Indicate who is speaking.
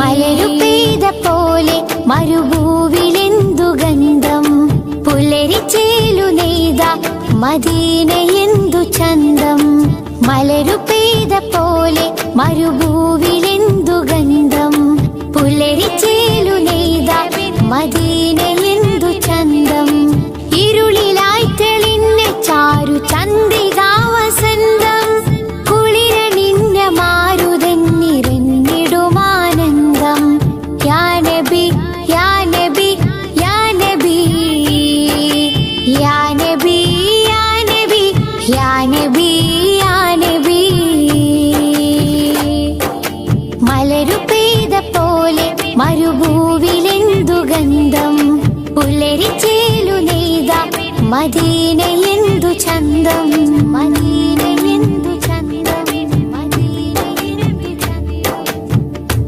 Speaker 1: മലരു പെയ്ത പോലെ മരുഭൂവിലെന്തു ഗന്ധം പുലരിച്ചേലു നെയ്ത മദീനയെന്തു ചന്തം മലരു പെയ്ത പോലെ മരുഭൂവിലെന്തു ഗന്ധം പുലരിച്ചേലു നെയ്ത മദീനയെന്തു ചന്തം ഇരുളിലായി തെളിഞ്ഞ ചാരു ചന്ദ്രികാ വസന്തം കുളിരണിഞ്ഞ മാരുതൻ നിറഞ്ഞിടുമാനന്ദം യാ നബി യാ നബി യാ നബി യാ നബി യാ നബി യാ നബി യാ നബി മലരു പെയ്ത പോലെ മരുഭൂവിലെന്തു ഗന്ധം പുലരിച്ചേലു നെയ്ത മദീനയെന്തു ചന്തം മദീന